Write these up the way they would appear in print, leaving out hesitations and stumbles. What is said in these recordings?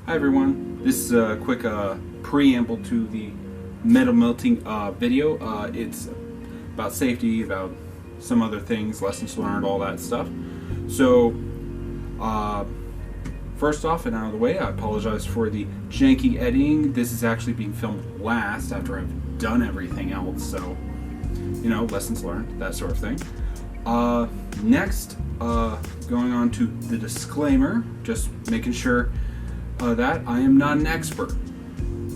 Hi everyone, this is a quick preamble to the metal melting video. It's about safety, about some other things, lessons learned, all that stuff. So first off and out of the way, I apologize for the janky editing. This is actually being filmed last after I've done everything else, so you know, lessons learned, that sort of thing. Next, going on to the disclaimer, just making sure that I am not an expert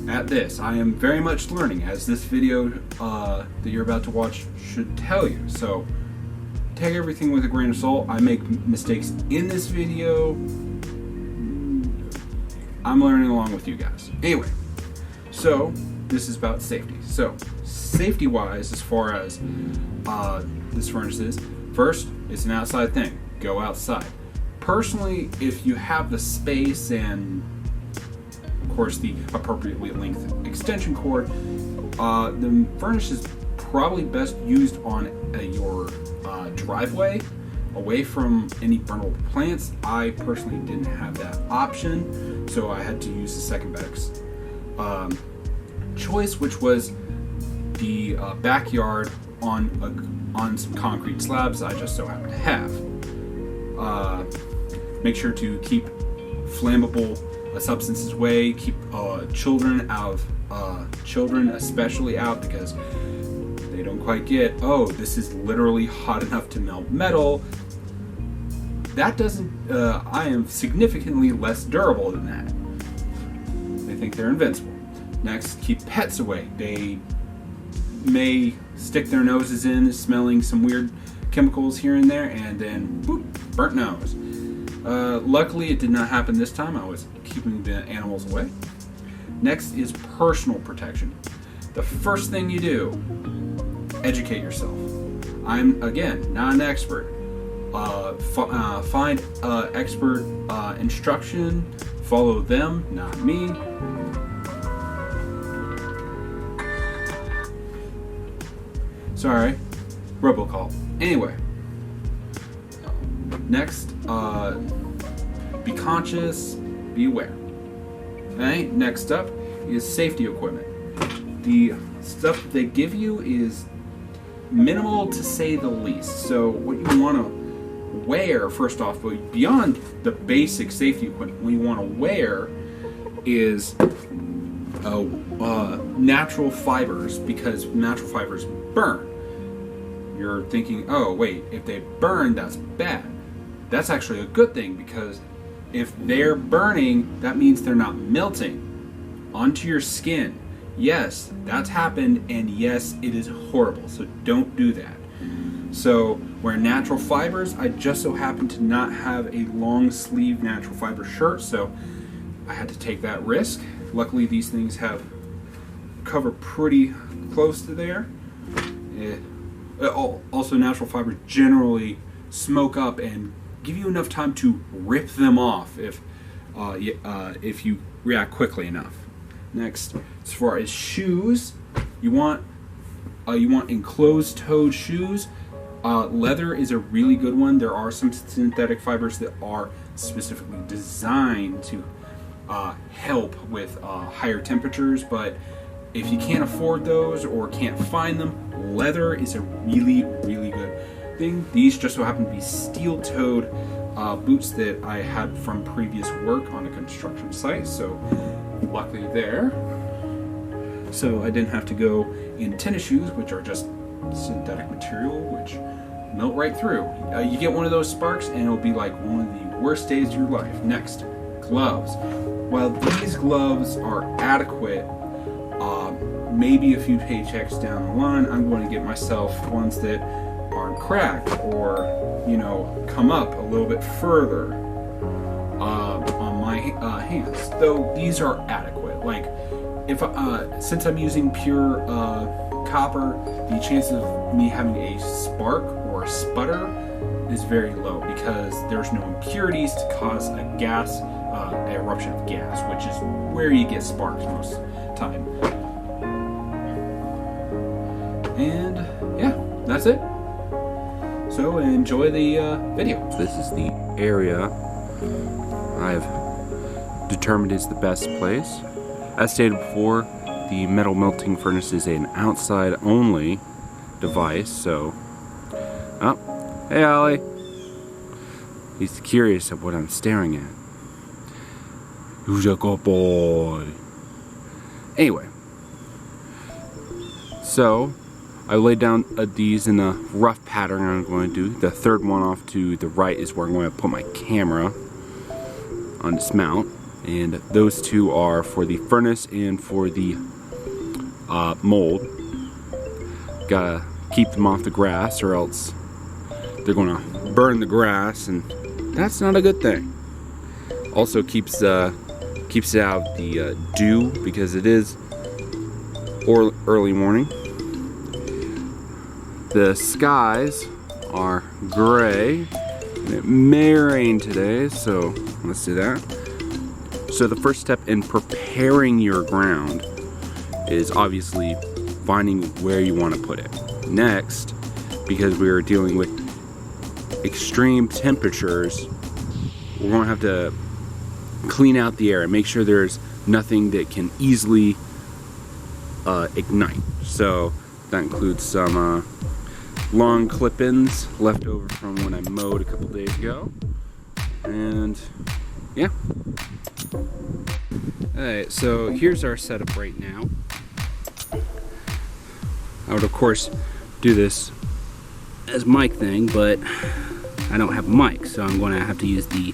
at this. I am very much learning, as this video that you're about to watch should tell you. So take everything with a grain of salt. I make mistakes in this video. I'm learning along with you guys. Anyway, so this is about safety. So safety wise, as far as this furnace is, first, it's an outside thing. Go outside. Personally, if you have the space and of course the appropriately length extension cord, the furnace is probably best used on your driveway, away from any burnable plants. I personally didn't have that option, so I had to use the second best choice, which was the backyard on some concrete slabs I just so happen to have. Make sure to keep flammable substances away. Keep children out of children especially out, because they don't quite get, oh, this is literally hot enough to melt metal. That doesn't. I am significantly less durable than that. They think they're invincible. Next, keep pets away. They may stick their noses in, smelling some weird chemicals here and there, and then boop, burnt nose. Luckily, it did not happen this time. I was keeping the animals away. Next is personal protection. The first thing you do, educate yourself. I'm, again, not an expert. Find expert instruction, follow them, not me. Sorry, robocall. Anyway, next, be conscious, be aware. Okay, next up is safety equipment. The stuff that they give you is minimal to say the least. So what you want to wear, first off, beyond the basic safety equipment, what you want to wear is natural fibers, because natural fibers burn. You're thinking, oh wait, if they burn, that's bad. That's actually a good thing, because if they're burning, that means they're not melting onto your skin. Yes, that's happened, and yes, it is horrible, so don't do that. So wear natural fibers. I just so happen to not have a long sleeve natural fiber shirt, so I had to take that risk. Luckily, these things have cover pretty close to there. Also, natural fibers generally smoke up and give you enough time to rip them off if you react quickly enough. Next, as far as shoes, you want enclosed-toed shoes. Leather is a really good one. There are some synthetic fibers that are specifically designed to help with higher temperatures, but if you can't afford those or can't find them, leather is a really, really good thing. These just so happen to be steel-toed boots that I had from previous work on a construction site, so luckily there. So I didn't have to go in tennis shoes, which are just synthetic material, which melt right through. You get one of those sparks and it'll be like one of the worst days of your life. Next, gloves. While these gloves are adequate, maybe a few paychecks down the line, I'm going to get myself ones that aren't cracked or, you know, come up a little bit further on my hands. Though these are adequate. Like, if since I'm using pure copper, the chances of me having a spark or a sputter is very low, because there's no impurities to cause a gas, eruption of gas, which is where you get sparks most of the time. And yeah, that's it. So enjoy the video. This is the area I've determined is the best place. As stated before, the metal melting furnace is an outside only device, so... Oh, hey Ollie! He's curious of what I'm staring at. Who's a good boy? Anyway, so I laid down these in a rough pattern I'm going to do. The third one off to the right is where I'm going to put my camera on this mount, and those two are for the furnace and for the mold. Gotta keep them off the grass or else they're gonna burn the grass, and that's not a good thing. Also keeps it out of the dew because it is early morning. The skies are gray. It may rain today, so let's do that. So the first step in preparing your ground is obviously finding where you want to put it. Next, because we are dealing with extreme temperatures, we're going to have to clean out the air and make sure there's nothing that can easily ignite. So that includes some long clip-ins left over from when I mowed a couple days ago, and yeah. Alright, so here's our setup right now. I would of course do this as mic thing, but I don't have a mic, so I'm going to have to use the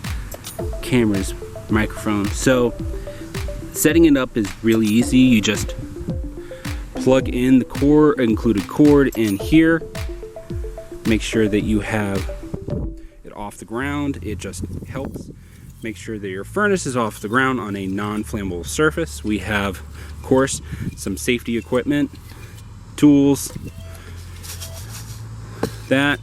camera's microphone. So setting it up is really easy. You just plug in the included cord in here. Make sure that you have it off the ground. It just helps. Make sure that your furnace is off the ground on a non-flammable surface. We have, of course, some safety equipment, tools, the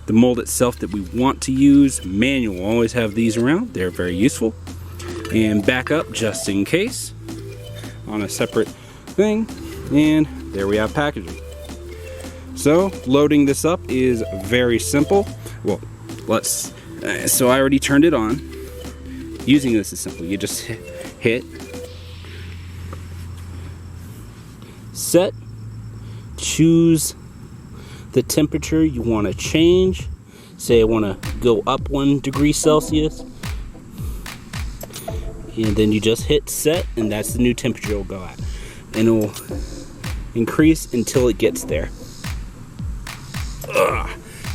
mold itself that we want to use. Manual, always have these around. They're very useful. And backup just in case on a separate thing. And there we have packaging. So loading this up is very simple. Well, so I already turned it on. Using this is simple. You just hit set, choose the temperature you want to change. Say I want to go up 1 degree Celsius, and then you just hit set, and that's the new temperature it'll go at, and it will increase until it gets there.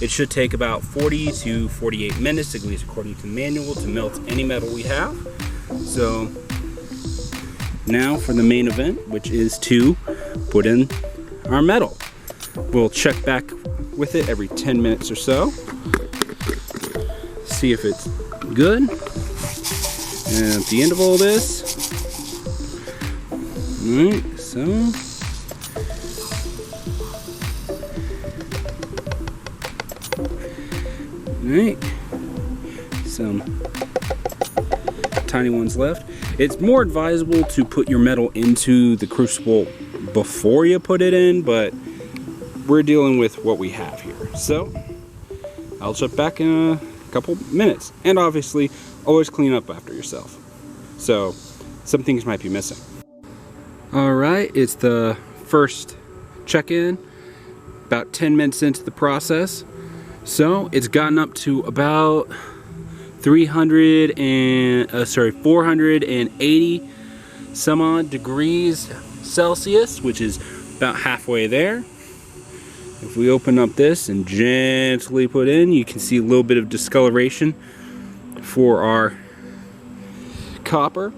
It should take about 40 to 48 minutes, at least according to the manual, to melt any metal we have. So now for the main event, which is to put in our metal. We'll check back with it every 10 minutes or so. See if it's good. And at the end of all this, alright, so alright, some tiny ones left. It's more advisable to put your metal into the crucible before you put it in, but we're dealing with what we have here. So I'll check back in a couple minutes. And obviously, always clean up after yourself. So some things might be missing. Alright, it's the first check-in, about 10 minutes into the process. So it's gotten up to about 480 some odd degrees Celsius, which is about halfway there. If we open up this and gently put in, you can see a little bit of discoloration for our copper.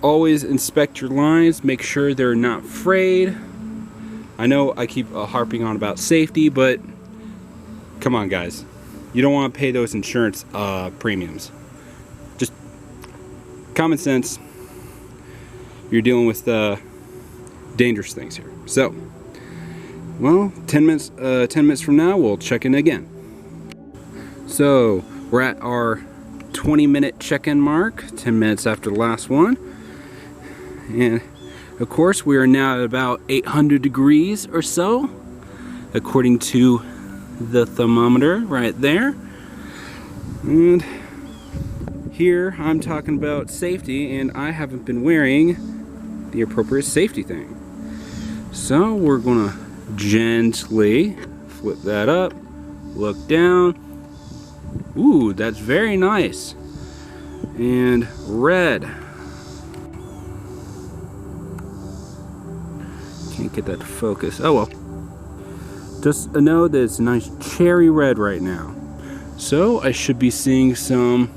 Always inspect your lines, make sure they're not frayed. I know I keep harping on about safety, but come on guys, you don't want to pay those insurance premiums. Just common sense. You're dealing with dangerous things here. So, well, 10 minutes from now, we'll check in again. So, we're at our 20-minute check-in mark, 10 minutes after the last one. And, of course, we are now at about 800 degrees or so, according to the thermometer right there. And here I'm talking about safety, and I haven't been wearing the appropriate safety thing. So we're gonna gently flip that up, look down. Ooh, that's very nice. And red. Can't get that to focus. Oh well. Just know that it's a nice cherry red right now. So I should be seeing some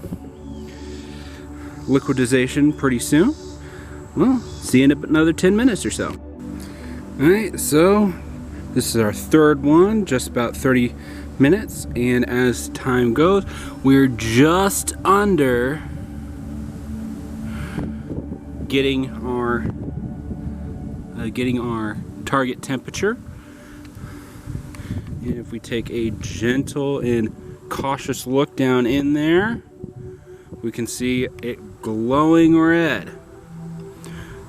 liquidization pretty soon. Well, see you in another 10 minutes or so. Alright, so this is our third one, just about 30 minutes. And as time goes, we're just under getting our target temperature. And if we take a gentle and cautious look down in there, we can see it glowing red.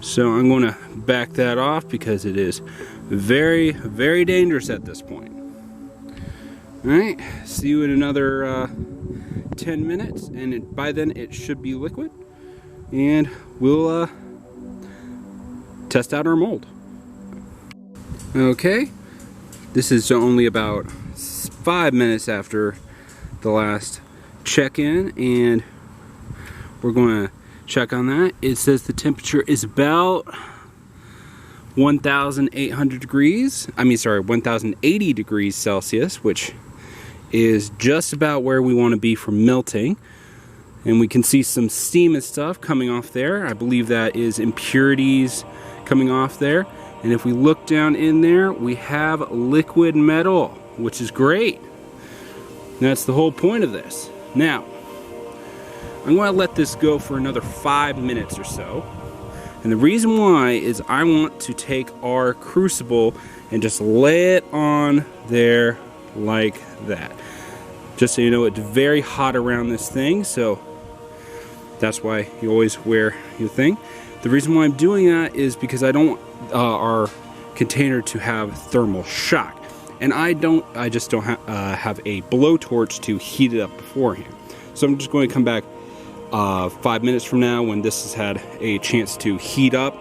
So I'm going to back that off because it is very, very dangerous at this point. Alright, see you in another 10 minutes, and by then it should be liquid, and we'll test out our mold. Okay, this is only about 5 minutes after the last check-in, and we're going to check on that. It says the temperature is about 1,800 degrees. 1,080 degrees Celsius, which is just about where we want to be for melting. And we can see some steam and stuff coming off there. I believe that is impurities coming off there. And if we look down in there, we have liquid metal, which is great. That's the whole point of this. Now, I'm going to let this go for another 5 minutes or so. And the reason why is I want to take our crucible and just lay it on there like that. Just so you know, it's very hot around this thing, so that's why you always wear your thing. The reason why I'm doing that is because I don't want our container to have thermal shock. And I just don't have a blowtorch to heat it up beforehand. So I'm just going to come back 5 minutes from now when this has had a chance to heat up.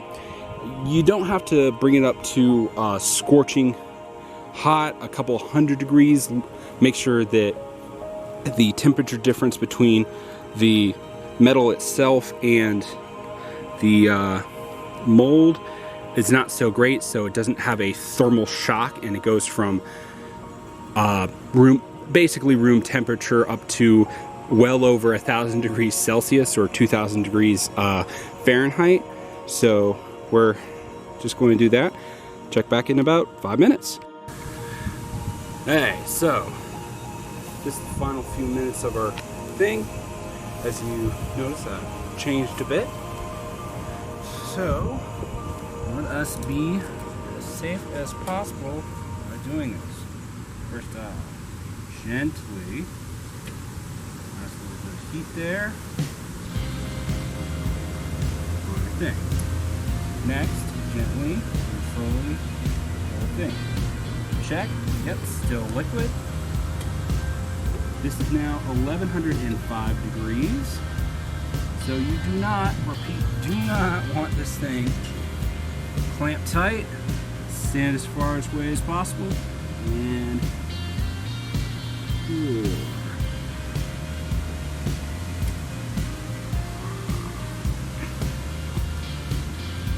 You don't have to bring it up to scorching hot, a couple hundred degrees. Make sure that the temperature difference between the metal itself and the mold is not so great, so it doesn't have a thermal shock, and it goes from basically room temperature up to well over 1,000 degrees Celsius or 2,000 degrees Fahrenheit. So we're just going to do that. Check back in about 5 minutes. Hey, so this is the final few minutes of our thing. As you notice, I've changed a bit. So let us be as safe as possible by doing this. First off, gently. Nice little bit of heat there. Good thing. Next, gently and slowly, whole thing. Check. Yep, still liquid. This is now 1105 degrees. So you do not, repeat, do not want this thing clamped tight. Stand as far away as possible. And cool.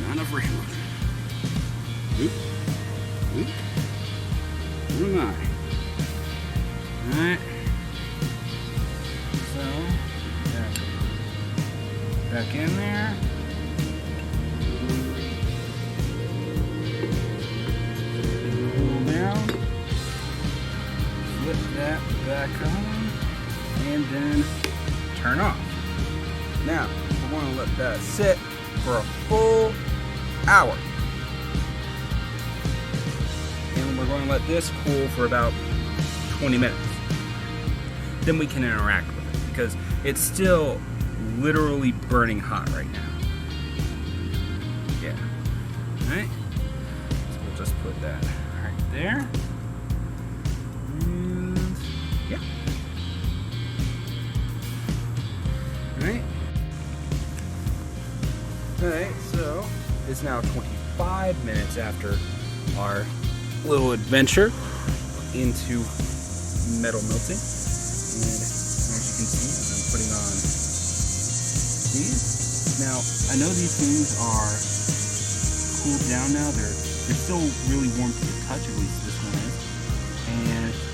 Not enough rain. Oop. Oop. Where am I? Alright. So, back in there. Cool down. Flip that back on. And then turn off. Now, we're going to let that sit for a full hour. And we're going to let this cool for about 20 minutes. Then we can interact with it because it's still literally burning hot right now. Yeah. Alright. So we'll just put that right there. And yeah. Alright. Alright, so it's now 25 minutes after our little adventure into metal melting. And as you can see, I'm putting on these. Now, I know these things are cooled down now. They're still really warm to the touch, at least this one is. And as you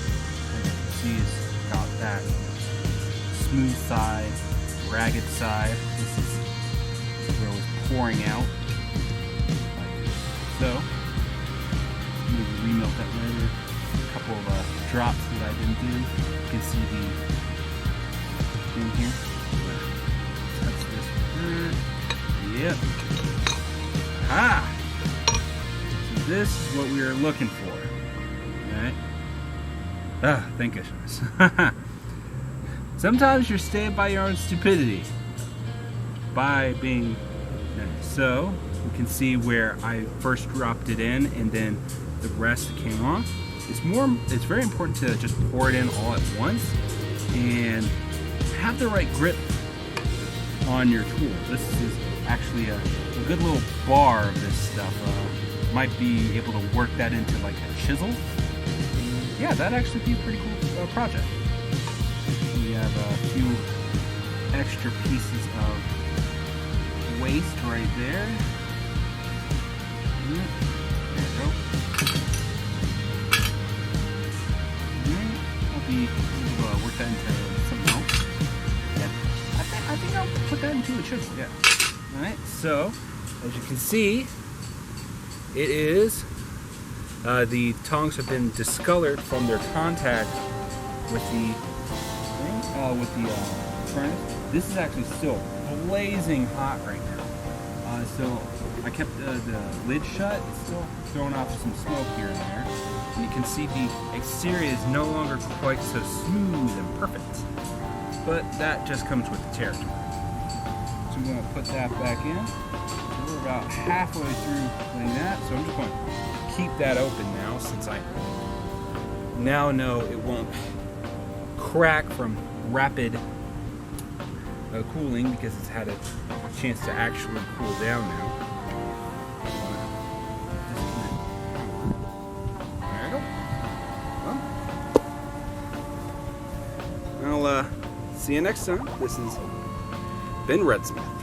can see, it's got that smooth side, ragged side. This is where it was pouring out, like so. I'm going to remelt that later. A couple of drops that I didn't do. You can see the thing here. Touch this. Yep. Aha! So this is what we are looking for. Alright. Ah, thank goodness. Sometimes you're staying by your own stupidity. By being nice. So, you can see where I first dropped it in and then the rest came off. It's very important to just pour it in all at once and have the right grip on your tool. This is actually a good little bar of this stuff. Might be able to work that into like a chisel. Yeah, that'd actually be a pretty cool project. We have a few extra pieces of waste right there. There we go. I'll be able to work that into something else. Yeah, I think I'll put that into a chisel. Yeah. All right. So, as you can see, it is the tongs have been discolored from their contact with the furnace. This is actually still blazing hot right now. So I kept the lid shut. It's still throwing off some smoke here and there. And you can see the exterior is no longer quite so smooth and perfect. But that just comes with the territory. So I'm going to put that back in. So we're about halfway through putting that. So I'm just going to keep that open now since I now know it won't crack from rapid cooling because it's had a chance to actually cool down now. There we go. Well, I'll see you next time. This is Ben Redsmith.